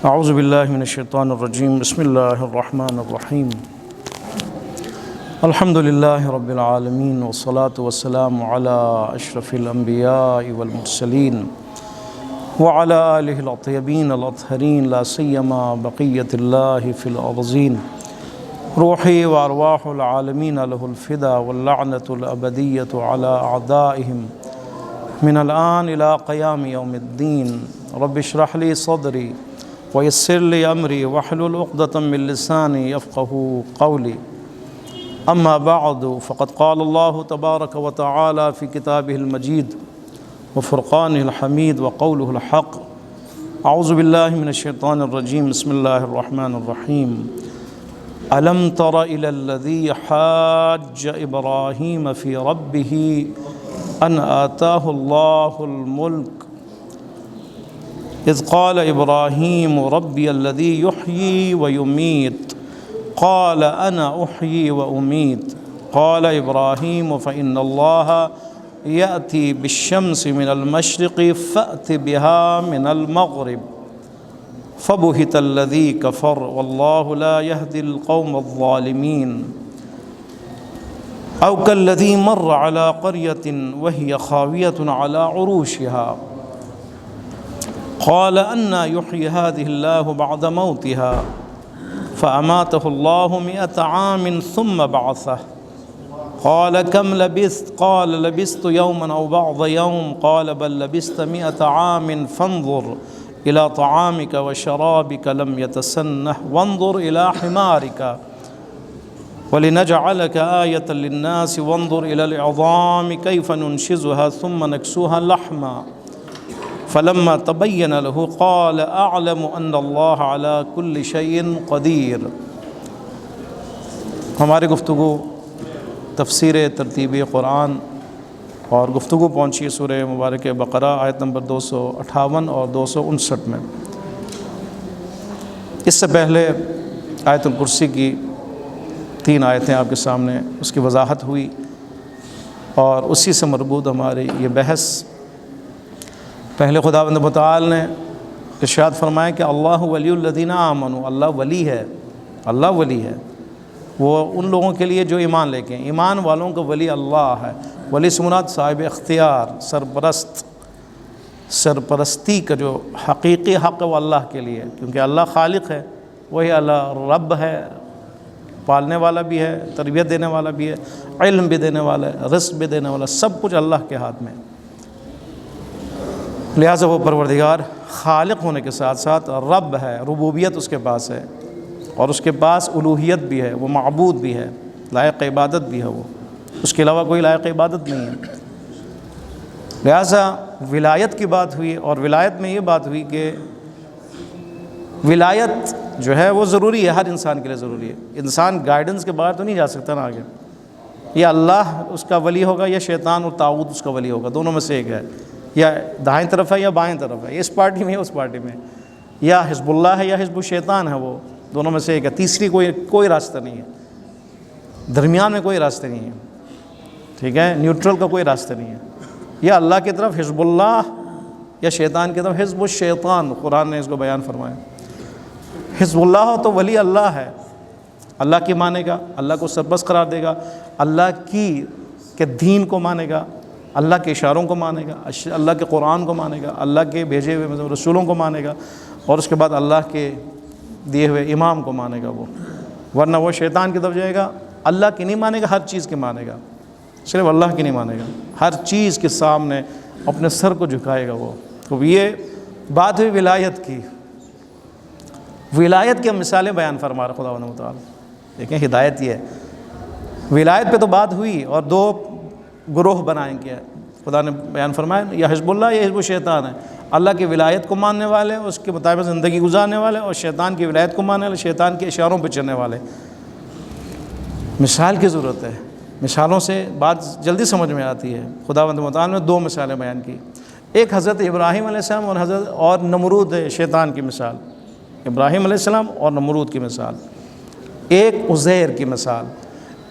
اعوذ باللہ من الشیطان الرجیم بسم اللہ الرحمن الرحیم الحمد للہ رب العالمین والصلاة والسلام علی اشرف الانبیاء والمرسلین وعلی آلہ الطیبین الاطہرین لا سیما بقیت اللہ فی الارضین روحی وارواح العالمین لہ الفدا واللعنة الابدیۃ علی اعدائہم من الآن الى قیام یوم الدین رب اشرح لی صدری ويسر لي أمري واحلل عقدة من لساني يفقهوا قولي أما بعد فقد قال الله تبارك وتعالى في كتابه المجيد وفرقانه الحميد وقوله الحق أعوذ بالله من الشيطان الرجيم بسم الله الرحمن الرحيم ألم تر إلى الذي حاج إبراهيم في ربه أن آتاه الله الملك إذ قال إبراهيم ربي الذي يحيي ويميت قال أنا أحيي وأميت قال إبراهيم فإن الله يأتي بالشمس من المشرق فأت بها من المغرب فبهت الذي كفر والله لا يهدي القوم الظالمين أو كالذي مر على قرية وهي خاوية على عروشها قال أنى يحيي هذه الله بعد موتها فأماته الله 100 عام ثم بعثه قال كم لبثت قال لبثت يوما أو بعض يوم قال بل لبثت 100 عام فانظر إلى طعامك وشرابك لم يتسنه وانظر إلى حمارك ولنجعلك آية للناس وانظر إلى العظام كيف ننشزها ثم نكسوها لحما فلما تبين له قال اعلم ان اللہ علی کل شیء قدیر۔ ہماری گفتگو تفسیر ترتیب قرآن اور گفتگو پہنچی سورہ مبارک بقرہ آیت نمبر 258 اور 259 میں۔ اس سے پہلے آیت الکرسی کی 3 آیتیں آپ کے سامنے اس کی وضاحت ہوئی اور اسی سے مربوط ہماری یہ بحث۔ پہلے خداوند متعال نے ارشاد فرمایا کہ اللہ ولی الذین آمنوا، اللہ ولی ہے، اللہ ولی ہے وہ ان لوگوں کے لیے جو ایمان لے کے ہیں۔ ایمان والوں کا ولی اللہ ہے۔ ولی سے مراد صاحب اختیار، سرپرستی کا جو حقیقی حق ہے وہ اللہ کے لیے، کیونکہ اللہ خالق ہے، وہی اللہ رب ہے، پالنے والا بھی ہے، تربیت دینے والا بھی ہے، علم بھی دینے والا ہے، رزق بھی دینے والا، سب کچھ اللہ کے ہاتھ میں۔ لہٰذا وہ پروردگار خالق ہونے کے ساتھ ساتھ رب ہے، ربوبیت اس کے پاس ہے اور اس کے پاس الوہیت بھی ہے، وہ معبود بھی ہے، لائق عبادت بھی ہے، وہ اس کے علاوہ کوئی لائق عبادت نہیں ہے۔ لہٰذا ولایت کی بات ہوئی اور ولایت میں یہ بات ہوئی کہ ولایت جو ہے وہ ضروری ہے، ہر انسان کے لیے ضروری ہے۔ انسان گائیڈنس کے بغیر تو نہیں جا سکتا نا آگے۔ یا اللہ اس کا ولی ہوگا یا شیطان اور طاغوت اس کا ولی ہوگا، دونوں میں سے ایک ہے، یا دائیں طرف ہے یا بائیں طرف ہے، اس پارٹی میں یا اس پارٹی میں، یا حزب اللہ ہے یا حزب الشیطان ہے، وہ دونوں میں سے ایک ہے، تیسری کوئی راستہ نہیں ہے، درمیان میں کوئی راستہ نہیں ہے، ٹھیک ہے، نیوٹرل کا کوئی راستہ نہیں ہے، یا اللہ کی طرف حزب اللہ یا شیطان کی طرف حزب الشیطان۔ قرآن نے اس کو بیان فرمایا۔ حزب اللہ ہو تو ولی اللہ ہے، اللہ کی مانے گا، اللہ کو سرپرست قرار دے گا، اللہ کے دین کو مانے گا، اللہ کے اشاروں کو مانے گا، اللہ کے قرآن کو مانے گا، اللہ کے بھیجے ہوئے رسولوں کو مانے گا، اور اس کے بعد اللہ کے دیے ہوئے امام کو مانے گا وہ، ورنہ وہ شیطان کی طرف جائے گا، اللہ کی نہیں مانے گا، ہر چیز کی مانے گا، صرف اللہ کی نہیں مانے گا، ہر چیز کے سامنے اپنے سر کو جھکائے گا وہ۔ تو یہ بات ہوئی ولایت کی۔ ولایت کی ہم مثالیں بیان فرما رہے خداوند متعال۔ دیکھیں ہدایت یہ ہے، ولایت پہ تو بات ہوئی اور 2 گروہ بنائیں گے، خدا نے بیان فرمایا، یا حزب اللہ یا حزب الشیطان ہے۔ اللہ کی ولایت کو ماننے والے، اس کے مطابق زندگی گزارنے والے، اور شیطان کی ولایت کو ماننے والے، شیطان کے اشاروں پہ چلنے والے۔ مثال کی ضرورت ہے، مثالوں سے بات جلدی سمجھ میں آتی ہے۔ خداوند متعال نے 2 مثالیں بیان کی، ایک حضرت ابراہیم علیہ السلام اور نمرود شیطان کی مثال، ابراہیم علیہ السلام اور نمرود کی مثال، ایک عزیر کی مثال۔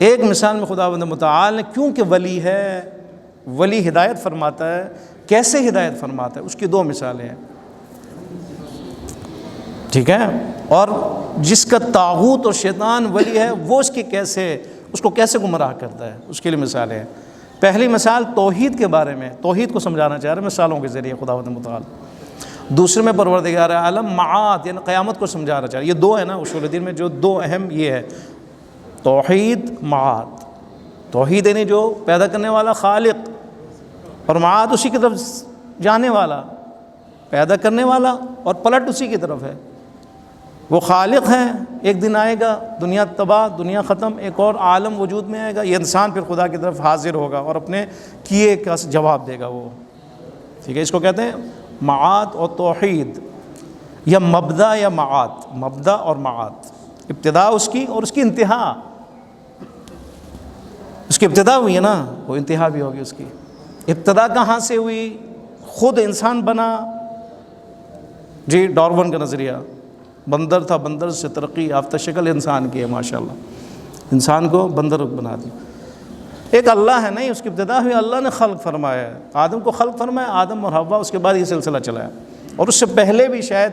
ایک مثال میں خداوند متعال نے کیونکہ ولی ہے، ولی ہدایت فرماتا ہے، کیسے ہدایت فرماتا ہے، اس کی 2 مثالیں ہیں۔ ٹھیک ہے، اور جس کا طاغوت اور شیطان ولی ہے وہ اس کو کیسے گمراہ کرتا ہے، اس کے لیے مثالیں ہیں۔ پہلی مثال توحید کے بارے میں، توحید کو سمجھانا چاہ رہے ہیں مثالوں کے ذریعے خداوند متعال۔ دوسرے میں پروردگار عالم معاد یعنی قیامت کو سمجھانا چاہ رہے ہیں۔ یہ دو ہے نا اصول دین میں، جو دو اہم یہ ہے، توحید معاد۔ توحید یعنی جو پیدا کرنے والا خالق، اور معاد اسی کی طرف جانے والا، پیدا کرنے والا اور پلٹ اسی کی طرف ہے۔ وہ خالق ہیں، ایک دن آئے گا، دنیا تباہ، دنیا ختم، ایک اور عالم وجود میں آئے گا، یہ انسان پھر خدا کی طرف حاضر ہوگا اور اپنے کیے کا جواب دے گا وہ، ٹھیک ہے۔ اس کو کہتے ہیں معاد اور توحید، یا مبدا یا معاد، مبدا اور معاد، ابتدا اس کی اور اس کی انتہا۔ اس کی ابتدا ہوئی ہے نا، وہ انتہا بھی ہوگی اس کی۔ ابتدا کہاں سے ہوئی؟ خود انسان بنا، جی ڈارون کا نظریہ، بندر تھا، بندر سے ترقی یافتہ شکل انسان کی ہے، ماشاءاللہ انسان کو بندر بنا دی۔ ایک اللہ ہے نہیں، اس کی ابتدا ہوئی، اللہ نے خلق فرمایا ہے، آدم کو خلق فرمایا، آدم اور حوا، اس کے بعد یہ سلسلہ چلا ہے۔ اور اس سے پہلے بھی شاید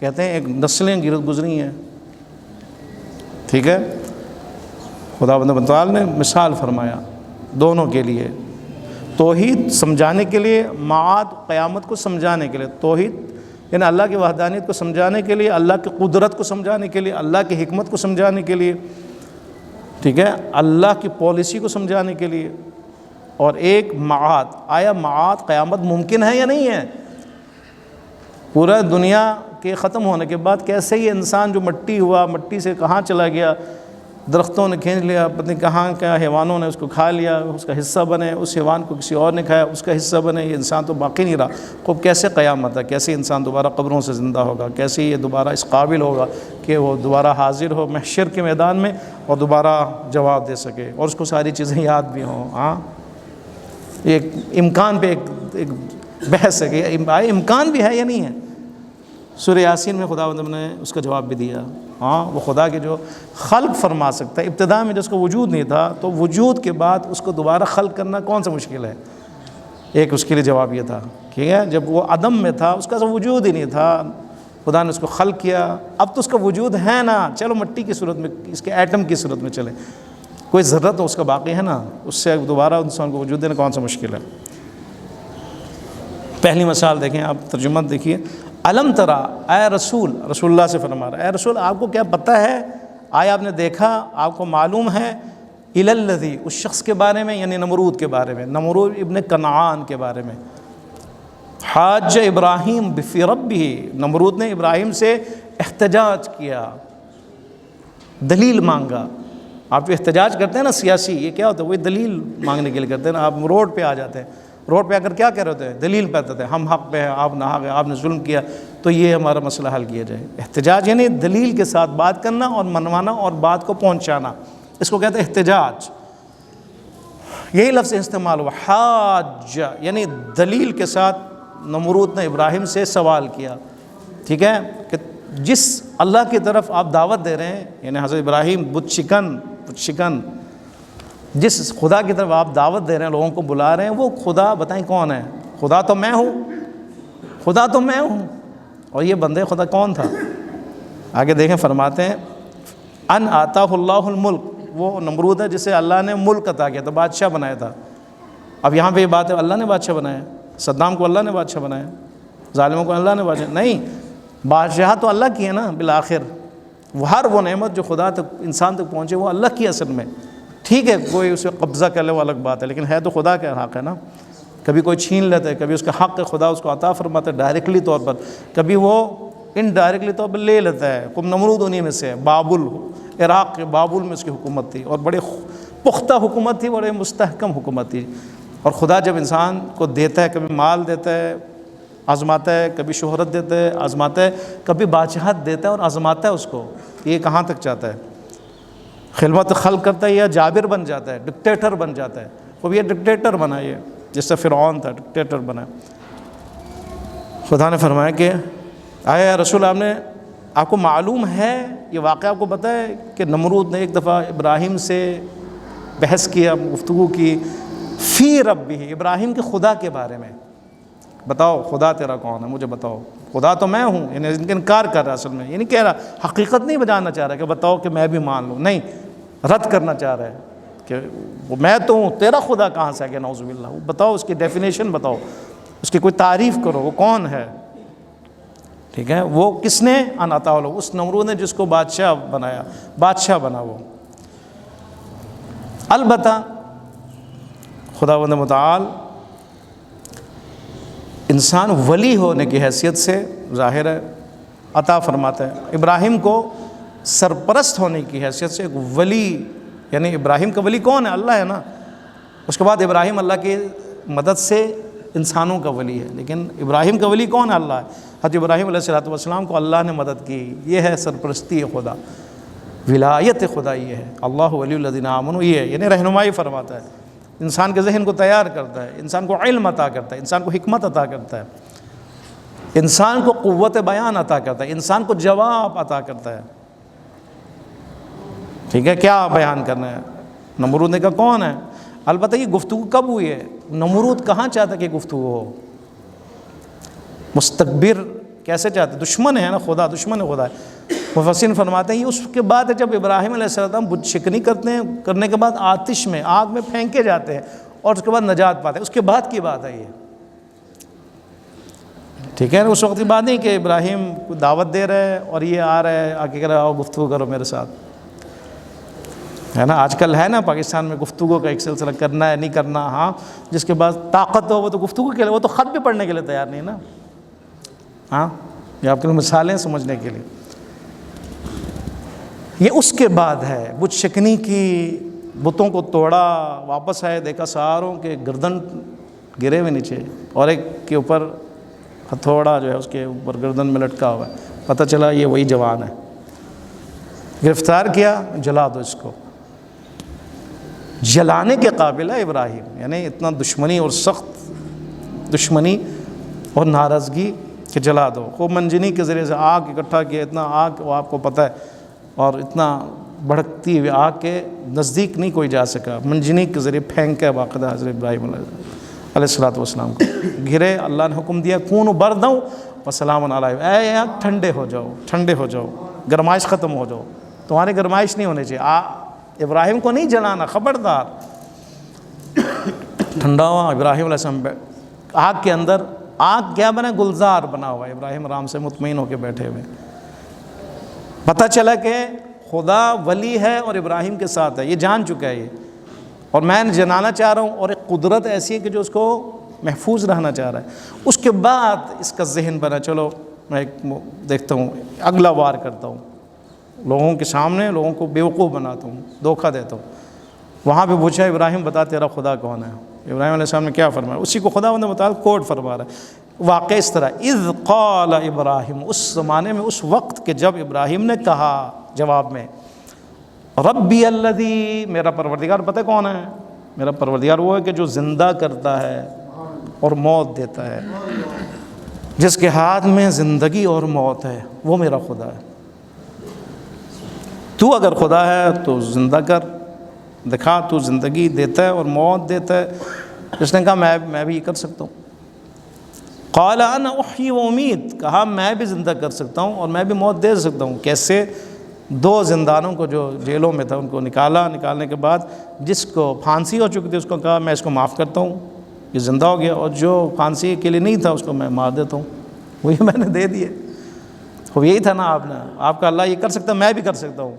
کہتے ہیں ایک نسلیں گزری ہیں، ٹھیک ہے۔ خداوند متعال نے مثال فرمایا دونوں کے لیے، توحید سمجھانے کے لیے، معاد قیامت کو سمجھانے کے لیے۔ توحید یعنی اللہ کی وحدانیت کو سمجھانے کے لیے، اللہ کی قدرت کو سمجھانے کے لیے، اللہ کی حکمت کو سمجھانے کے لیے، ٹھیک ہے، اللہ کی پالیسی کو سمجھانے کے لیے۔ اور ایک معاد، آیا معاد قیامت ممکن ہے یا نہیں ہے؟ پورا دنیا کے ختم ہونے کے بعد کیسے یہ انسان جو مٹی ہوا، مٹی سے کہاں چلا گیا، درختوں نے کھینچ لیا، پتہ نہیں کہاں کیا حیوانوں نے اس کو کھا لیا، اس کا حصہ بنے، اس حیوان کو کسی اور نے کھایا، اس کا حصہ بنے، یہ انسان تو باقی نہیں رہا۔ خوب کیسے قیامت ہے، کیسے انسان دوبارہ قبروں سے زندہ ہوگا، کیسے یہ دوبارہ اس قابل ہوگا کہ وہ دوبارہ حاضر ہو محشر کے میدان میں اور دوبارہ جواب دے سکے، اور اس کو ساری چیزیں یاد بھی ہوں۔ ہاں، ایک امکان پہ ایک بحث ہے کہ امکان بھی ہے یا نہیں ہے۔ سورہ یاسین میں خداوند نے اس کا جواب بھی دیا۔ ہاں، وہ خدا کے جو خلق فرما سکتا ہے، ابتدا میں جس کو وجود نہیں تھا، تو وجود کے بعد اس کو دوبارہ خلق کرنا کون سا مشکل ہے؟ ایک اس کے لیے جواب یہ تھا، ٹھیک ہے، جب وہ عدم میں تھا، اس کا وجود ہی نہیں تھا، خدا نے اس کو خلق کیا، اب تو اس کا وجود ہے نا، چلو مٹی کی صورت میں، اس کے ایٹم کی صورت میں چلے، کوئی ذرہ تو اس کا باقی ہے نا، اس سے دوبارہ انسان کو وجود دینا کون سا مشکل ہے۔ پہلی مثال دیکھیں آپ، ترجمہ دیکھیے، علم ترا، اے رسول اللہ سے فرما رہا ہے، اے رسول آپ کو کیا پتہ ہے، آیا آپ نے دیکھا، آپ کو معلوم ہے، الی الذی، اس شخص کے بارے میں، یعنی نمرود کے بارے میں، نمرود ابن کنعان کے بارے میں، حاج ابراہیم فی ربہ، نمرود نے ابراہیم سے احتجاج کیا، دلیل مانگا۔ آپ جو احتجاج کرتے ہیں نا سیاسی، یہ کیا ہوتا ہے؟ وہی دلیل مانگنے کے لیے کرتے ہیں نا۔ آپ روڈ پہ آ جاتے ہیں، روڈ پہ آ کر کیا کہہ رہے ہوتے ہیں؟ دلیل پہ آتے ہیں، ہم حق پہ ہیں، آپ ناحق ہیں، آپ نے ظلم کیا، تو یہ ہمارا مسئلہ حل کیا جائے۔ احتجاج یعنی دلیل کے ساتھ بات کرنا اور منوانا اور بات کو پہنچانا، اس کو کہتے ہیں احتجاج۔ یہی لفظ استعمال ہوا، حاج یعنی دلیل کے ساتھ نمرود نے ابراہیم سے سوال کیا، ٹھیک ہے، کہ جس اللہ کی طرف آپ دعوت دے رہے ہیں، یعنی حضرت ابراہیم بت شکن، جس خدا کی طرف آپ دعوت دے رہے ہیں، لوگوں کو بلا رہے ہیں، وہ خدا بتائیں کون ہے؟ خدا تو میں ہوں، اور یہ بندے خدا کون تھا؟ آگے دیکھیں، فرماتے ہیں ان آتاہ اللہ الملک، وہ نمرود ہے جسے اللہ نے ملک عطا کیا تھا، بادشاہ بنایا تھا۔ اب یہاں پہ یہ بات ہے، اللہ نے بادشاہ بنایا، صدام کو اللہ نے بادشاہ بنایا، ظالموں کو اللہ نے بادشاہ نہیں، بادشاہ تو اللہ کی ہے نا بالآخر۔ ہر وہ نعمت جو خدا تک انسان تک پہنچے وہ اللہ کی اصل میں، ٹھیک ہے، کوئی اسے قبضہ کر لے وہ الگ بات ہے، لیکن ہے تو خدا کا حق ہے نا۔ کبھی کوئی چھین لیتا ہے، کبھی اس کا حق خدا اس کو عطا فرماتا ہے ڈائریکٹلی طور پر، کبھی وہ انڈائریکٹلی طور پر لے لیتا ہے۔ کم نمرود انہی میں سے ہے، بابل، عراق کے بابل میں اس کی حکومت تھی، اور بڑے پختہ حکومت تھی، بڑے مستحکم حکومت تھی۔ اور خدا جب انسان کو دیتا ہے، کبھی مال دیتا ہے آزماتا ہے، کبھی شہرت دیتا ہے آزماتا ہے، کبھی بادشاہت دیتا ہے اور آزماتا ہے اس کو، یہ کہاں تک چاہتا ہے، خلوت خلق کرتا ہے یا جابر بن جاتا ہے، ڈکٹیٹر بن جاتا ہے۔ خوب یہ ڈکٹیٹر بنا، یہ جس سے فرعون تھا ڈکٹیٹر بنا۔ خدا نے فرمایا کہ آیا رسول، آپ کو معلوم ہے، یہ واقعہ آپ کو پتہ ہے کہ نمرود نے ایک دفعہ ابراہیم سے بحث کیا، گفتگو کی، فی ربہ، ابراہیم کے خدا کے بارے میں، بتاؤ خدا تیرا کون ہے، مجھے بتاؤ، خدا تو میں ہوں، یعنی ان کا انکار کر رہا ہے اصل میں، یہ نہیں کہہ رہا، حقیقت نہیں بجانا چاہ رہا کہ بتاؤ کہ میں بھی مان لوں، نہیں، رد کرنا چاہ رہا ہے کہ میں تو ہوں، تیرا خدا کہاں سے ہے کہ نعوذ باللہ، بتاؤ اس کی ڈیفینیشن بتاؤ، اس کی کوئی تعریف کرو، وہ کون ہے، ٹھیک ہے، وہ کس نے انعطا لو، اس نمرود نے جس کو بادشاہ بنایا، بادشاہ بنا وہ۔ البتہ خداوند متعال انسان ولی ہونے کی حیثیت سے ظاہر ہے عطا فرماتا ہے، ابراہیم کو سرپرست ہونے کی حیثیت سے ایک ولی، یعنی ابراہیم کا ولی کون ہے؟ اللہ ہے نا، اس کے بعد ابراہیم اللہ کی مدد سے انسانوں کا ولی ہے، لیکن ابراہیم کا ولی کون ہے؟ اللہ ہے۔ حضرت ابراہیم علیہ السلام کو اللہ نے مدد کی، یہ ہے سرپرستی خدا، ولایت خدا، یہ ہے اللہ ولی الذین آمنوا، یہ ہے، یعنی رہنمائی فرماتا ہے، انسان کے ذہن کو تیار کرتا ہے، انسان کو علم عطا کرتا ہے، انسان کو حکمت عطا کرتا ہے، انسان کو قوت بیان عطا کرتا ہے، انسان کو جواب عطا کرتا ہے، ٹھیک ہے، کیا بیان کرنا ہے۔ نمرود نے کہا کون ہے؟ البتہ یہ گفتگو کب ہوئی ہے؟ نمرود کہاں چاہتا کہ گفتگو ہو؟ مستکبر کیسے چاہتے؟ دشمن ہے نا خدا، دشمن ہے خدا ہے۔ مفسرین فرماتے ہیں یہ اس کے بعد ہے جب ابراہیم علیہ السلام بت شکنی کرتے ہیں، کرنے کے بعد آتش میں، آگ میں پھینکے جاتے ہیں اور اس کے بعد نجات پاتے ہیں، اس کے بعد کی بات ہے یہ، ٹھیک ہے، اس وقت کی بات نہیں کہ ابراہیم کو دعوت دے رہے ہیں اور یہ آ رہے ہیں آ کے کہہ رہے آؤ گفتگو کرو میرے ساتھ، ہے نا، آج کل ہے نا پاکستان میں گفتگو کا ایک سلسلہ، کرنا ہے نہیں کرنا، ہاں جس کے بعد طاقت ہو وہ تو گفتگو کے لیے، وہ تو خط بھی پڑھنے کے لیے تیار نہیں نا، ہاں، یہ آپ کے لیے مثالیں سمجھنے کے لیے۔ یہ اس کے بعد ہے، بت شکنی کی، بتوں کو توڑا، واپس آئے، دیکھا ساروں کے گردن گرے ہوئے نیچے، اور ایک کے اوپر ہتھوڑا جو ہے اس کے اوپر گردن میں لٹکا ہوا ہے، پتہ چلا یہ وہی جوان ہے، گرفتار کیا، جلا دو اس کو، جلانے کے قابل ہے ابراہیم، یعنی اتنا دشمنی اور سخت دشمنی اور ناراضگی کہ جلا دو، خوب منجنی کے ذریعے سے آگ اکٹھا کیا، اتنا آگ وہ آپ کو پتہ ہے، اور اتنا بھڑکتی ہوئی آگ کے نزدیک نہیں کوئی جا سکا، منجنی کے ذریعے پھینکا باقاعدہ حضرت ابراہیم علیہ السلام کو، گرے، اللہ نے حکم دیا کونوا بردا وسلام علیہ، اے آگ ٹھنڈے ہو جاؤ، ٹھنڈے ہو جاؤ، گرمائش ختم ہو جاؤ، تمہاری گرمائش نہیں ہونی چاہیے، ابراہیم کو نہیں جلانا، خبردار۔ ٹھنڈا ہوا، ابراہیم علیہ السلام آگ کے اندر، آگ کیا بنا؟ گلزار بنا ہوا ہے، ابراہیم آرام سے مطمئن ہو کے بیٹھے ہوئے، پتہ چلا کہ خدا ولی ہے اور ابراہیم کے ساتھ ہے، یہ جان چکا ہے یہ، اور میں جاننا چاہ رہا ہوں، اور ایک قدرت ایسی ہے کہ جو اس کو محفوظ رہنا چاہ رہا ہے۔ اس کے بعد اس کا ذہن بنا، چلو میں ایک دیکھتا ہوں، اگلا وار کرتا ہوں، لوگوں کے سامنے لوگوں کو بیوقوف بناتا ہوں، دھوکہ دیتا ہوں۔ وہاں پہ پوچھا ابراہیم بتا تیرا خدا کون ہے؟ ابراہیم علیہ السلام نے کیا فرمایا؟ اسی کو خداوند متعال کوٹ فرما رہا ہے، واقع اس طرح، اذ قال ابراہیم، اس زمانے میں، اس وقت کہ جب ابراہیم نے کہا جواب میں، ربی الذی، میرا پروردگار پتہ کون ہے؟ میرا پروردگار وہ ہے کہ جو زندہ کرتا ہے اور موت دیتا ہے، جس کے ہاتھ میں زندگی اور موت ہے، وہ میرا خدا ہے۔ تو اگر خدا ہے تو زندہ کر، دکھا تو زندگی دیتا ہے اور موت دیتا ہے۔ اس نے کہا میں بھی یہ کر سکتا ہوں۔ قال انا احیی و امید، کہا میں بھی زندہ کر سکتا ہوں اور میں بھی موت دے سکتا ہوں۔ کیسے؟ دو زندانوں کو جو جیلوں میں تھا ان کو نکالنے کے بعد جس کو پھانسی ہو چکی تھی اس کو کہا میں اس کو معاف کرتا ہوں، یہ زندہ ہو گیا، اور جو پھانسی کے لیے نہیں تھا اس کو میں مار دیتا ہوں، وہی میں نے دے دیے۔ خوب یہی تھا نا آپ کا اللہ یہ کر سکتا، میں بھی کر سکتا ہوں۔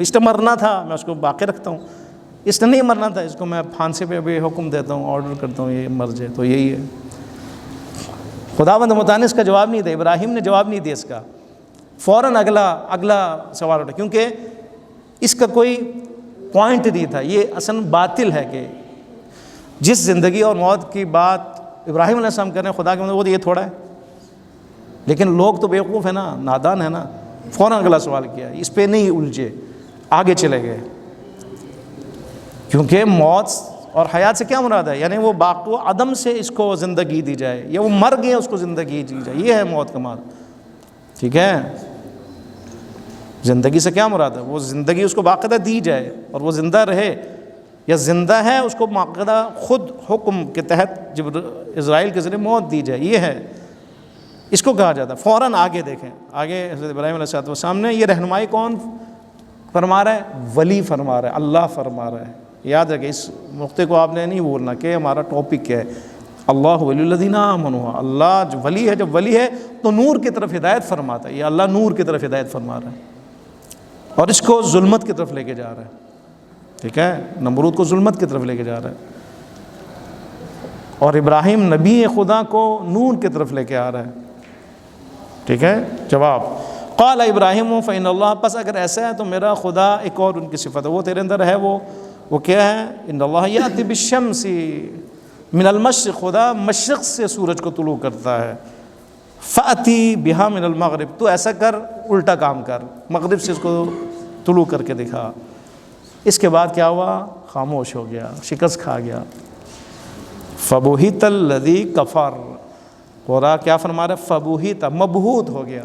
اس نے مرنا تھا میں اس کو باقی رکھتا ہوں، اس نے نہیں مرنا تھا اس کو میں پھانسی پہ بھی حکم دیتا ہوں، آرڈر کرتا ہوں یہ مر جائے۔ تو یہی ہے، خداوند متعال نے اس کا جواب نہیں دیا، ابراہیم نے جواب نہیں دیا اس کا، فوراً اگلا سوال اٹھا، کیونکہ اس کا کوئی پوائنٹ نہیں تھا۔ یہ اصلاً باطل ہے کہ جس زندگی اور موت کی بات ابراہیم علیہ السلام کر رہے ہیں خدا کے وہ تو یہ تھوڑا ہے، لیکن لوگ تو بیوقوف ہیں نا، نادان ہے نا، فوراً اگلا سوال کیا، اس پہ نہیں الجھے، آگے چلے گئے، کیونکہ موت اور حیات سے کیا مراد ہے؟ یعنی وہ عدم سے اس کو زندگی دی جائے، یا وہ مر گئے اس کو زندگی دی جائے، یہ ہے موت کا معنی، ٹھیک ہے؟ زندگی سے کیا مراد ہے؟ وہ زندگی اس کو باقاعدہ دی جائے اور وہ زندہ رہے، یا زندہ ہے اس کو باقاعدہ خود حکم کے تحت جب اسرائیل کے ذریعے موت دی جائے، یہ ہے، اس کو کہا جاتا ہے۔ فوراً آگے دیکھیں، آگے حضرت ابراہیم علیہ السلام نے یہ رہنمائی کون فرما رہا ہے؟ ولی فرما رہا ہے، اللہ فرما رہا ہے۔ یاد رکھیں اس نقطے کو آپ نے نہیں بولنا کہ ہمارا ٹاپک کیا ہے۔ اللہ ولی الذین آمنوا، اللہ جو ولی ہے، جب ولی ہے تو نور کی طرف ہدایت فرماتا ہے۔ یہ اللہ نور کی طرف ہدایت فرما رہا ہے اور اس کو ظلمت کی طرف لے کے جا رہا ہے، ٹھیک ہے، نمرود کو ظلمت کی طرف لے کے جا رہا ہے، اور ابراہیم نبی خدا کو نور کی طرف لے کے آ رہا ہے، ٹھیک ہے۔ جواب قال ابراہیم فإن اللہ، پس اگر ایسا ہے تو میرا خدا، ایک اور ان کی صفت ہے، وہ تیرے اندر ہے، وہ کیا ہے؟ ان اللہ یأتی بالشمس من المشرق، خدا مشرق سے سورج کو طلوع کرتا ہے، فأتی بہا من المغرب، تو ایسا کر، الٹا کام کر، مغرب سے اس کو طلوع کر کے دکھا۔ اس کے بعد کیا ہوا؟ خاموش ہو گیا، شکست کھا گیا۔ فبہت الذی کفر، خدا کیا فرما رہا ہے؟ فبہت، مبہوت ہو گیا،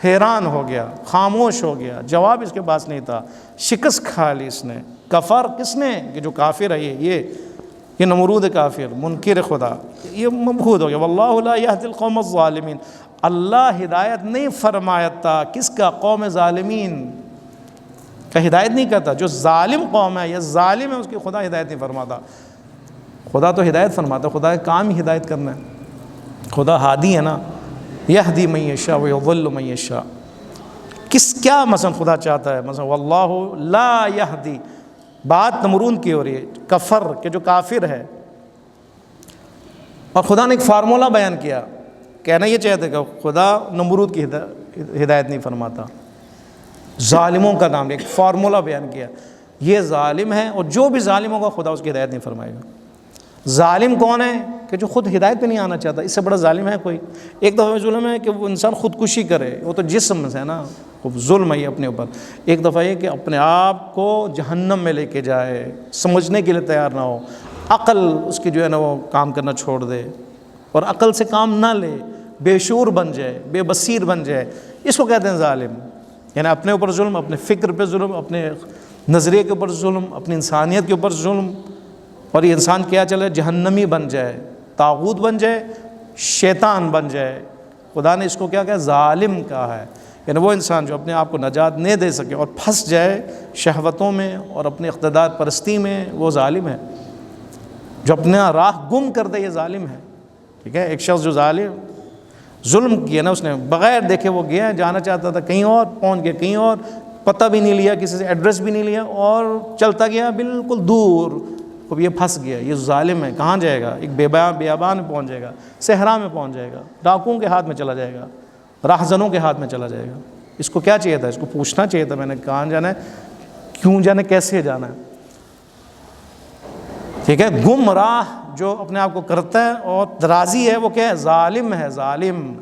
حیران ہو گیا، خاموش ہو گیا، جواب اس کے پاس نہیں تھا، شکست کھا لی اس نے۔ کفر کس نے؟ کہ جو کافر ہے، یہ نمرود کافر، منکر خدا، یہ مبہوت ہو گیا۔ واللہ لا یہدی القوم الظالمین، اللہ ہدایت نہیں فرماتا کس کا؟ قوم ظالمین کا ہدایت نہیں کرتا۔ جو ظالم قوم ہے یا ظالم ہے اس کی خدا ہدایت نہیں فرماتا۔ خدا تو ہدایت فرماتا، خدا کا کام ہی ہدایت کرنا ہے، خدا ہادی ہے نا، یہدی من یشاء ویضل من یشاء۔ کیا مثلا خدا چاہتا ہے؟ مثلا واللہ لا یہدی، بات نمرود کی ہو رہی ہے، کفر کہ جو کافر ہے، اور خدا نے ایک فارمولہ بیان کیا، کہنا یہ چاہتے کہ خدا نمرود کی ہدایت نہیں فرماتا، ظالموں کا نام، ایک فارمولہ بیان کیا، یہ ظالم ہے اور جو بھی ظالم ہوگا خدا اس کی ہدایت نہیں فرمائے گا۔ ظالم کون ہے؟ کہ جو خود ہدایت پہ نہیں آنا چاہتا، اس سے بڑا ظالم ہے کوئی؟ ایک دفعہ ظلم ہے کہ وہ انسان خودکشی کرے، وہ تو جسم سے ہے نا، ظلم ہے یہ اپنے اوپر۔ ایک دفعہ یہ کہ اپنے آپ کو جہنم میں لے کے جائے، سمجھنے کے لیے تیار نہ ہو، عقل اس کی جو ہے نا وہ کام کرنا چھوڑ دے اور عقل سے کام نہ لے، بے شعور بن جائے، بے بصیر بن جائے، اس کو کہتے ہیں ظالم۔ یعنی اپنے اوپر ظلم، اپنے فکر پہ ظلم، اپنے نظریے کے اوپر ظلم، اپنی انسانیت کے اوپر ظلم، اور یہ انسان کیا چلے؟ جہنمی بن جائے، طاغوت بن جائے، شیطان بن جائے۔ خدا نے اس کو کیا کہا؟ ظالم کہا ہے۔ یعنی وہ انسان جو اپنے آپ کو نجات نہیں دے سکے اور پھنس جائے شہوتوں میں اور اپنے اقتدار پرستی میں، وہ ظالم ہے۔ جو اپنا راہ گم کر دے، یہ ظالم ہے، ٹھیک ہے۔ ایک شخص جو ظلم کیا نا، اس نے بغیر دیکھے وہ گیا، جانا چاہتا تھا کہیں اور، پہنچ گیا کہیں اور، پتہ بھی نہیں لیا، کسی سے ایڈریس بھی نہیں لیا، اور چلتا گیا بالکل دور، اب یہ پھنس گیا، یہ ظالم ہے۔ کہاں جائے گا؟ ایک بیابان میں پہنچ جائے گا، صحرا میں پہنچ جائے گا، ڈاکوؤں کے ہاتھ میں چلا جائے گا، راہزنوں کے ہاتھ میں چلا جائے گا۔ اس کو کیا چاہیے تھا؟ اس کو پوچھنا چاہیے تھا، میں نے کہاں جانا ہے، کیوں جانا ہے، کیسے جانا ہے، ٹھیک ہے۔ گمراہ جو اپنے آپ کو کرتا ہے اور درازی ہے، وہ کیا ہے؟ ظالم ہے، ظالم۔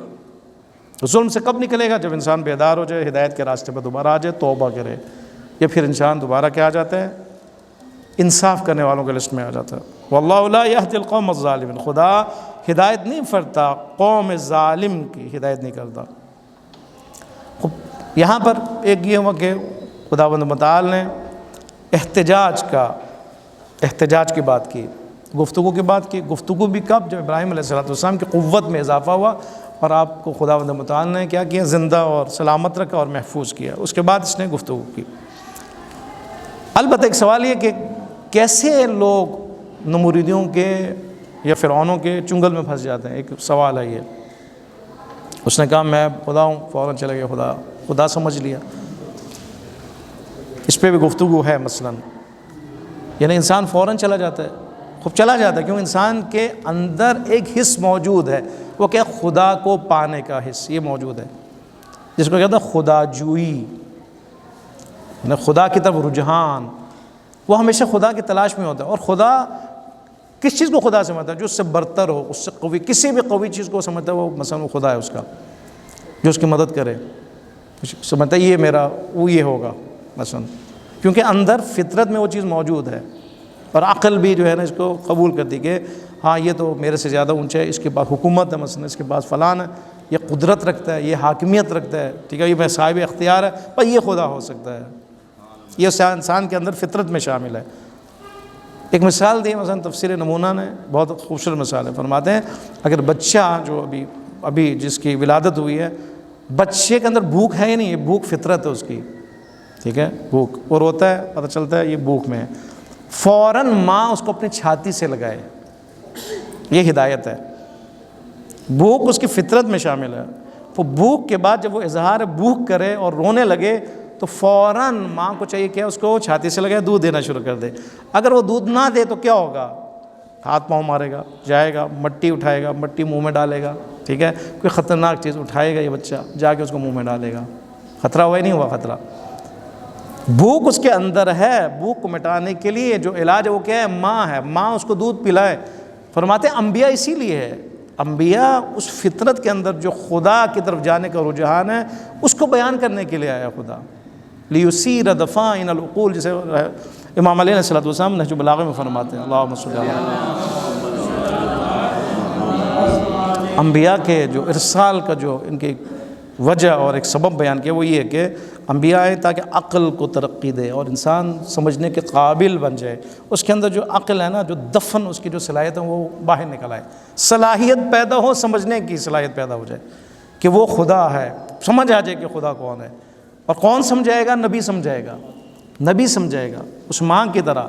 ظلم سے کب نکلے گا؟ جب انسان بیدار ہو جائے، ہدایت کے راستے پہ دوبارہ آ جائے، توبہ کرے، یا پھر انسان دوبارہ کیا آ جاتا ہے؟ انصاف کرنے والوں کے لسٹ میں آ جاتا ہے۔ واللہ لا یہدی القوم الظالمین، خدا ہدایت نہیں فرتا، قوم ظالم کی ہدایت نہیں کرتا۔ یہاں پر ایک یہ ہوا کہ خداوند متعال نے احتجاج کی بات کی، گفتگو کی بات کی۔ گفتگو بھی کب؟ جب ابراہیم علیہ السلام کی قوت میں اضافہ ہوا اور آپ کو خداوند متعال نے کیا کیا؟ زندہ اور سلامت رکھا اور محفوظ کیا، اس کے بعد اس نے گفتگو کی۔ البتہ ایک سوال یہ کہ کیسے لوگ نمرودیوں کے یا فرعونوں کے چنگل میں پھنس جاتے ہیں؟ ایک سوال ہے یہ۔ اس نے کہا میں خدا ہوں، فوراً چلے گیا، خدا سمجھ لیا۔ اس پہ بھی گفتگو ہے مثلاً، یعنی انسان فوراً چلا جاتا ہے، خوب چلا جاتا ہے، کیوں؟ انسان کے اندر ایک حص موجود ہے، وہ کیا؟ خدا کو پانے کا حص یہ موجود ہے، جس کو کہتا ہے خدا جوئی، خدا کی طرف رجحان۔ وہ ہمیشہ خدا کی تلاش میں ہوتا ہے، اور خدا کس چیز کو خدا سمجھتا ہے؟ جو اس سے برتر ہو، اس سے قوی، کسی بھی قوی چیز کو سمجھتا ہے وہ مثلا وہ خدا ہے اس کا، جو اس کی مدد کرے، سمجھتا ہے یہ میرا، وہ یہ ہوگا مثلا، کیونکہ اندر فطرت میں وہ چیز موجود ہے، اور عقل بھی جو ہے نا اس کو قبول کرتی کہ ہاں یہ تو میرے سے زیادہ اونچا ہے، اس کے پاس حکومت ہے مثلا، اس کے پاس فلان ہے، یہ قدرت رکھتا ہے، یہ حاکمیت رکھتا ہے، ٹھیک ہے، یہ صاحب اختیار ہے، پر یہ خدا ہو سکتا ہے۔ یہ انسان کے اندر فطرت میں شامل ہے۔ ایک مثال دی مثلا تفسیر نمونہ نے، بہت خوبصورت مثال ہے، فرماتے ہیں اگر بچہ جو ابھی جس کی ولادت ہوئی ہے، بچے کے اندر بھوک ہے ہی نہیں، یہ بھوک فطرت ہے اس کی، ٹھیک ہے، بھوک، وہ روتا ہے، پتہ چلتا ہے یہ بھوک میں ہے، فوراً ماں اس کو اپنی چھاتی سے لگائے، یہ ہدایت ہے۔ بھوک اس کی فطرت میں شامل ہے، وہ بھوک کے بعد جب وہ اظہار بھوک کرے اور رونے لگے تو فوراً ماں کو چاہیے کہ اس کو چھاتی سے لگائے، دودھ دینا شروع کر دے۔ اگر وہ دودھ نہ دے تو کیا ہوگا؟ ہاتھ پاؤں مارے گا، جائے گا، مٹی اٹھائے گا، مٹی منہ میں ڈالے گا، ٹھیک ہے، کوئی خطرناک چیز اٹھائے گا یہ بچہ، جا کے اس کو منہ میں ڈالے گا، خطرہ ہوا ہی نہیں ہوا خطرہ۔ بھوک اس کے اندر ہے، بھوک کو مٹانے کے لیے جو علاج ہے وہ کیا ہے؟ ماں ہے، ماں اس کو دودھ پلائے۔ فرماتے ہیں انبیاء اسی لیے ہے، انبیاء اس فطرت کے اندر جو خدا کی طرف جانے کا رجحان ہے اس کو بیان کرنے کے لیے آیا خدا، لیسیر دفائن العقول، جسے امام علیہ الصلوۃ والسلام نہج البلاغہ میں فرماتے ہیں، اللہم صلی اللہ علیہ۔ انبیاء کے جو ارسال کا جو ان کی وجہ اور ایک سبب بیان کیا وہ یہ ہے کہ انبیاء آئے تاکہ عقل کو ترقی دے اور انسان سمجھنے کے قابل بن جائے، اس کے اندر جو عقل ہے نا، جو دفن اس کی جو صلاحیت ہے وہ باہر نکل آئے، صلاحیت پیدا ہو، سمجھنے کی صلاحیت پیدا ہو جائے کہ وہ خدا ہے، سمجھ آ جائے کہ خدا کون ہے۔ اور کون سمجھائے گا؟ نبی سمجھائے گا، نبی سمجھائے گا، اس ماں کی طرح،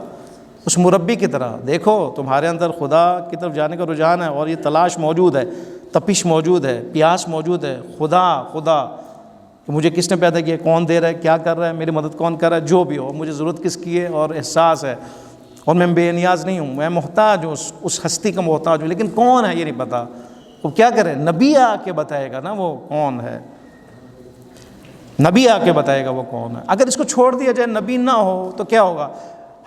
اس مربی کی طرح، دیکھو تمہارے اندر خدا کی طرف جانے کا رجحان ہے اور یہ تلاش موجود ہے، تپش موجود ہے، پیاس موجود ہے، خدا خدا کہ مجھے کس نے پیدا کیا، کون دے رہا ہے، کیا کر رہا ہے، میری مدد کون کر رہا ہے، جو بھی ہو، مجھے ضرورت کس کی ہے اور احساس ہے، اور میں بے نیاز نہیں ہوں، میں محتاج ہوں، اس ہستی کا محتاج ہوں، لیکن کون ہے یہ نہیں پتا، وہ کیا کرے؟ نبی آ کے بتائے گا نا وہ کون ہے، نبی آ کے بتائے گا وہ کون ہے۔ اگر اس کو چھوڑ دیا جائے، نبی نہ ہو تو کیا ہوگا؟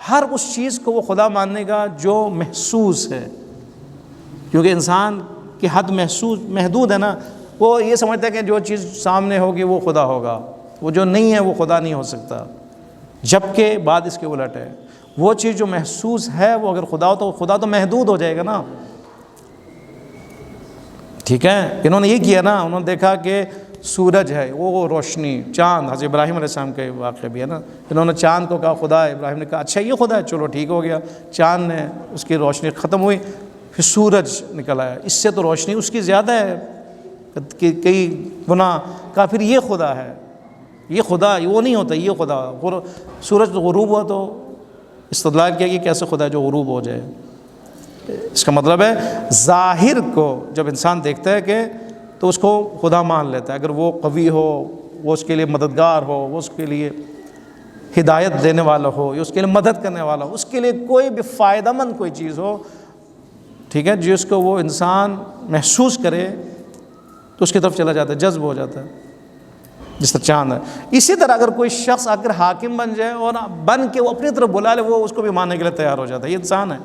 ہر اس چیز کو وہ خدا ماننے گا جو محسوس ہے، کیونکہ انسان کی حد محدود ہے نا، وہ یہ سمجھتا ہے کہ جو چیز سامنے ہوگی وہ خدا ہوگا، وہ جو نہیں ہے وہ خدا نہیں ہو سکتا، جبکہ بات اس کے الٹ ہے، وہ چیز جو محسوس ہے وہ اگر خدا ہو تو خدا تو محدود ہو جائے گا نا، ٹھیک ہے۔ انہوں نے یہ کیا نا، انہوں نے دیکھا کہ سورج ہے، وہ روشنی، چاند، حضرت ابراہیم علیہ السلام کے واقعہ بھی ہے نا، انہوں نے چاند کو کہا خدا ہے، ابراہیم نے کہا اچھا یہ خدا ہے، چلو ٹھیک ہو گیا، چاند نے اس کی روشنی ختم ہوئی، پھر سورج نکل آیا، اس سے تو روشنی اس کی زیادہ ہے کہ کئی گنا، کہا پھر یہ خدا ہے، یہ خدا وہ نہیں ہوتا، یہ خدا، سورج تو غروب ہوا تو استدلال کیا کہ کیسے خدا ہے جو غروب ہو جائے، اس کا مطلب ہے ظاہر کو جب انسان دیکھتا ہے کہ تو اس کو خدا مان لیتا ہے، اگر وہ قوی ہو، وہ اس کے لیے مددگار ہو، وہ اس کے لیے ہدایت دینے والا ہو، یا اس کے لیے مدد کرنے والا ہو، اس کے لیے کوئی بھی فائدہ مند کوئی چیز ہو، ٹھیک ہے، جس کو وہ انسان محسوس کرے تو اس کی طرف چلا جاتا ہے، جذب ہو جاتا ہے، جس طرح چاند ہے۔ اسی طرح اگر کوئی شخص اگر حاکم بن جائے اور بن کے وہ اپنی طرف بلا لے، وہ اس کو بھی ماننے کے لیے تیار ہو جاتا ہے، یہ انسان ہے،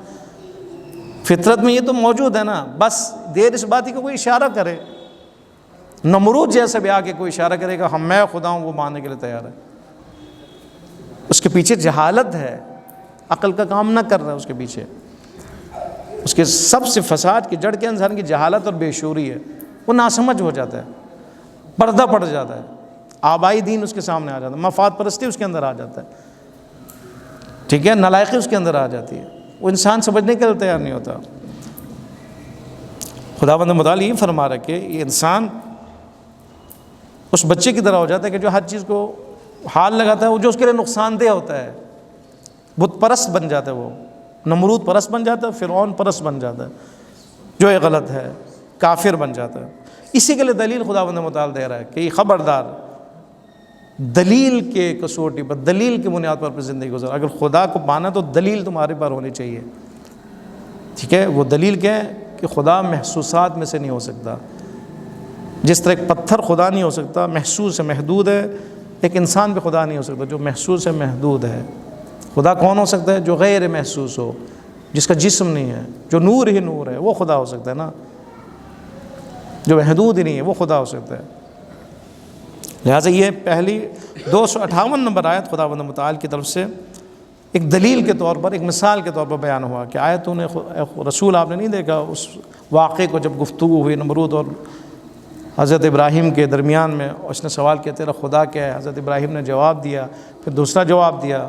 فطرت میں یہ تو موجود ہے نا، بس دیر اس بات ہی کو کوئی اشارہ کرے، نمرود جیسے بھی آگے کوئی اشارہ کرے گا ہم میں خدا ہوں، وہ ماننے کے لیے تیار ہے، اس کے پیچھے جہالت ہے، عقل کا کام نہ کر رہا ہے اس کے پیچھے، اس کے سب سے فساد کی جڑ کے انسان کی جہالت اور بے شعوری ہے، وہ ناسمجھ ہو جاتا ہے، پردہ پڑ جاتا ہے، آبائی دین اس کے سامنے آ جاتا ہے، مفاد پرستی اس کے اندر آ جاتا ہے، ٹھیک ہے، نالائقی اس کے اندر آ جاتی ہے، وہ انسان سمجھنے کے لیے تیار نہیں ہوتا۔ خداوند متعال یہ فرما رہا ہے کہ یہ انسان اس بچے کی طرح ہو جاتا ہے کہ جو ہر چیز کو حال لگاتا ہے، وہ جو اس کے لیے نقصان دہ ہوتا ہے، بت پرست بن جاتا ہے، وہ نمرود پرست بن جاتا ہے، فرعون پرست بن جاتا ہے، جو یہ غلط ہے، کافر بن جاتا ہے۔ اسی کے لیے دلیل خداوند متعال دے رہا ہے کہ یہ خبردار، دلیل کے کسوٹی پر، دلیل کی بنیاد پر اپنی زندگی گزار، اگر خدا کو پانا تو دلیل تمہارے پر ہونی چاہیے، ٹھیک ہے۔ وہ دلیل کیا ہے کہ خدا محسوسات میں سے نہیں ہو سکتا، جس طرح ایک پتھر خدا نہیں ہو سکتا، محسوس ہے، محدود ہے، ایک انسان بھی خدا نہیں ہو سکتا جو محسوس ہے، محدود ہے۔ خدا کون ہو سکتا ہے؟ جو غیر محسوس ہو، جس کا جسم نہیں ہے، جو نور ہی نور ہے، وہ خدا ہو سکتا ہے نا، جو محدود ہی نہیں ہے وہ خدا ہو سکتا ہے۔ لہٰذا یہ پہلی 258 نمبر آیت خداوند متعال کی طرف سے ایک دلیل کے طور پر، ایک مثال کے طور پر بیان ہوا کہ آیتوں نے، رسول آپ نے نہیں دیکھا اس واقعے کو جب گفتگو ہوئی نمرود اور حضرت ابراہیم کے درمیان میں، اس نے سوال کیا تیرا خدا کیا ہے؟ حضرت ابراہیم نے جواب دیا، پھر دوسرا جواب دیا،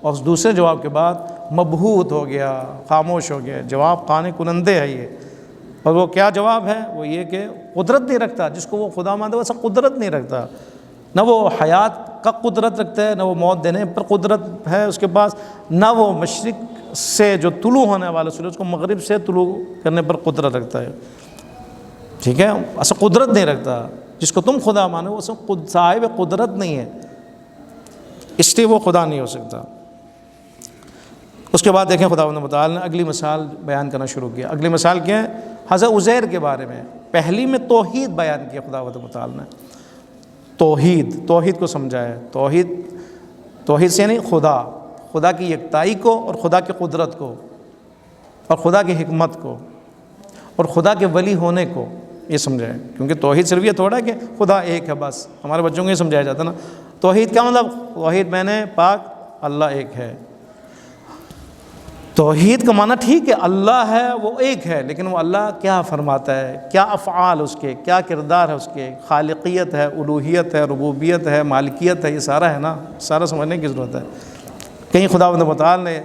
اور اس دوسرے جواب کے بعد مبہوت ہو گیا، خاموش ہو گیا، جواب قانے کنندے ہے یہ۔ اور وہ کیا جواب ہے؟ وہ یہ کہ قدرت نہیں رکھتا، جس کو وہ خدا مانتا ہے ویسا قدرت نہیں رکھتا، نہ وہ حیات کا قدرت رکھتا ہے، نہ وہ موت دینے پر قدرت ہے اس کے پاس، نہ وہ مشرق سے جو طلوع ہونے والا سورج کو مغرب سے طلوع کرنے پر قدرت رکھتا ہے، ٹھیک ہے، ایسا قدرت نہیں رکھتا۔ جس کو تم خدا مانو وہ صاحب قدرت نہیں ہے، اس لیے وہ خدا نہیں ہو سکتا۔ اس کے بعد دیکھیں خداوند متعال نے اگلی مثال بیان کرنا شروع کیا۔ اگلی مثال کیا ہے؟ حضرت عزیر کے بارے میں۔ پہلی میں توحید بیان کیا خداوند متعال نے، توحید کو سمجھایا۔ توحید سے یعنی خدا کی یکتائی کو، اور خدا کی قدرت کو، اور خدا کی حکمت کو، اور خدا کے ولی ہونے کو یہ سمجھایا۔ کیونکہ توحید صرف یہ تھوڑا ہے کہ خدا ایک ہے بس، ہمارے بچوں کو یہ سمجھایا جاتا ہے نا۔ توحید کیا مطلب؟ توحید میں نے پاک اللہ ایک ہے۔ توحید کا معنی ٹھیک ہے اللہ ہے، وہ ایک ہے، لیکن وہ اللہ کیا فرماتا ہے، کیا افعال اس کے، کیا کردار ہے اس کے، خالقیت ہے، الوہیت ہے، ربوبیت ہے، مالکیت ہے، یہ سارا ہے نا، سارا سمجھنے کی ضرورت ہے۔ کہیں خداوند متعال نے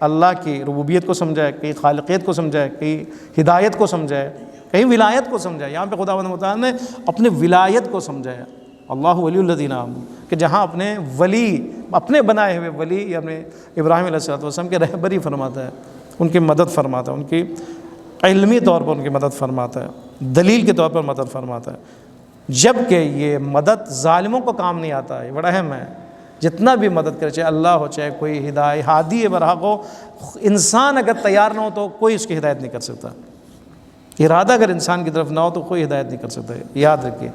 اللہ کی ربوبیت کو سمجھا ہے، کہیں خالقیت کو سمجھا ہے، کہیں ہدایت کو سمجھا ہے، کہیں ولایت کو سمجھا ہے۔ یہاں پہ خداوند متعال نے اپنے ولایت کو سمجھایا، اللہ ولی الذین آمنوا، کہ جہاں اپنے ولی، اپنے بنائے ہوئے ولی، یا اپنے ابراہیم علیہ السلام کے رہبری فرماتا ہے، ان کی مدد فرماتا ہے، ان کی علمی طور پر ان کی مدد فرماتا ہے، دلیل کے طور پر مدد فرماتا ہے، جبکہ یہ مدد ظالموں کو کام نہیں آتا ہے۔ یہ بڑا اہم ہے، جتنا بھی مدد کرے، چاہے اللہ ہو، چاہے کوئی ہدایت ہادی برحق ہو، انسان اگر تیار نہ ہو تو کوئی اس کی ہدایت نہیں کر سکتا۔ ارادہ اگر انسان کی طرف نہ ہو تو کوئی ہدایت نہیں کر سکتا، یاد رکھیے۔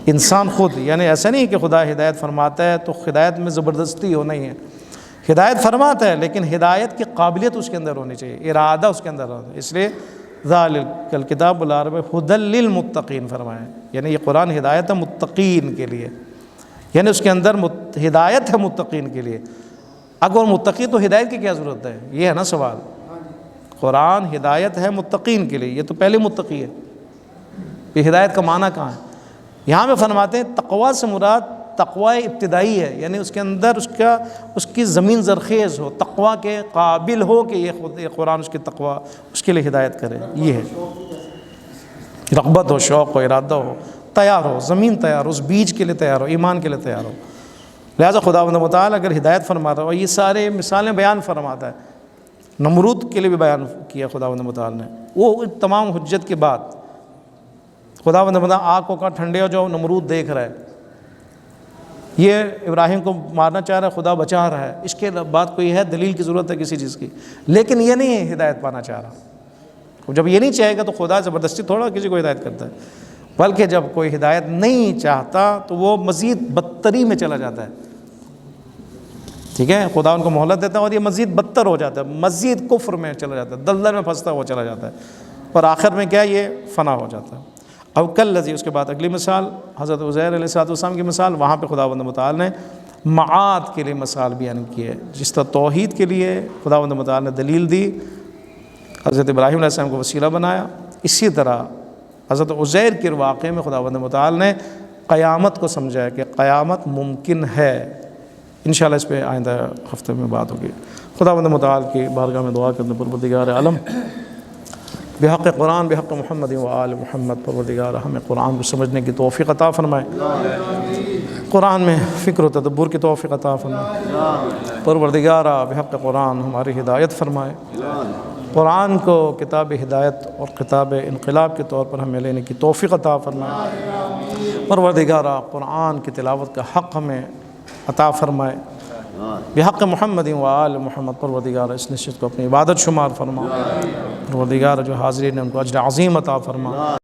انسان خود، یعنی ایسا نہیں کہ خدا ہدایت فرماتا ہے تو ہدایت میں زبردستی ہو، نہیں ہے، ہدایت فرماتا ہے لیکن ہدایت کی قابلیت اس کے اندر ہونی چاہیے، ارادہ اس کے اندر ہونا۔ اس لیے ذالک الکتاب لا ریب ھدی للمتقین فرمایا، یعنی یہ قرآن ہدایت ہے متقین کے لیے، یعنی اس کے اندر ہدایت ہے متقین کے لیے۔ اگر متقی تو ہدایت کی کیا ضرورت ہے؟ یہ ہے نا سوال۔ قرآن ہدایت ہے متقین کے لیے، یہ تو پہلے متقی ہے، یہ ہدایت کا معنی کہاں ہے؟ یہاں پہ فرماتے ہیں تقویٰ سے مراد تقویٰ ابتدائی ہے، یعنی اس کے اندر اس کی زمین زرخیز ہو، تقویٰ کے قابل ہو کہ یہ قرآن اس کی تقویٰ اس کے لیے ہدایت کرے، یہ ہے رغبت ہو، شوق ہو، ارادہ ہو، تیار ہو، زمین تیار ہو، اس بیج کے لیے تیار ہو، ایمان کے لیے تیار ہو۔ لہٰذا خداوند متعال اگر ہدایت فرماتا ہے، اور یہ سارے مثالیں بیان فرماتا ہے، نمرود کے لیے بھی بیان کیا خداوند متعال نے، وہ تمام حجت کے بعد خداوند متعال آگ کو کہا ٹھنڈے ہو جاؤ، نمرود دیکھ رہا ہے، یہ ابراہیم کو مارنا چاہ رہا ہے، خدا بچا رہا ہے، اس کے بعد کوئی ہے دلیل کی ضرورت ہے کسی چیز کی، لیکن یہ نہیں ہے ہدایت پانا چاہ رہا۔ جب یہ نہیں چاہے گا تو خدا زبردستی تھوڑا کسی کو ہدایت کرتا ہے، بلکہ جب کوئی ہدایت نہیں چاہتا تو وہ مزید بدتری میں چلا جاتا ہے، ٹھیک ہے، خدا ان کو مہلت دیتا ہے اور یہ مزید بدتر ہو جاتا ہے، مزید کفر میں چلا جاتا ہے، دلدل میں پھنستا ہوا چلا جاتا ہے، اور آخر میں کیا یہ فنا ہو جاتا ہے۔ اب کل لذی، اس کے بعد اگلی مثال حضرت عزیر علیہ السلام کی مثال، وہاں پہ خداوند متعال نے معاد کے لیے مثال بیان کی ہے، جس طرح توحید کے لیے خداوند متعال نے دلیل دی، حضرت ابراہیم علیہ السلام کو وسیلہ بنایا، اسی طرح حضرت عزیر کے واقعے میں خداوند متعال نے قیامت کو سمجھایا کہ قیامت ممکن ہے۔ انشاءاللہ اس پہ آئندہ ہفتے میں بات ہوگی۔ خداوند متعال کی بارگاہ میں دعا کرنے پروردگار عالم بحق قرآن، بحق محمد و آل محمد، پروردگار ہمیں قرآن کو سمجھنے کی توفیق عطا فرمائے، قرآن میں فکر و تدبر کی توفیق عطا فرمائے، پروردگار بحق قرآن ہماری ہدایت فرمائے، قرآن کو کتاب ہدایت اور کتاب انقلاب کے طور پر ہمیں لینے کی توفیق عطا فرمائے، پروردگار قرآن کی تلاوت کا حق ہمیں عطا فرمائے، بحق محمد و آل محمد، پروردگار اس نشست کو اپنی عبادت شمار فرما، پروردگار جو حاضرین ہیں ان کو اجر عظیم عطا فرما۔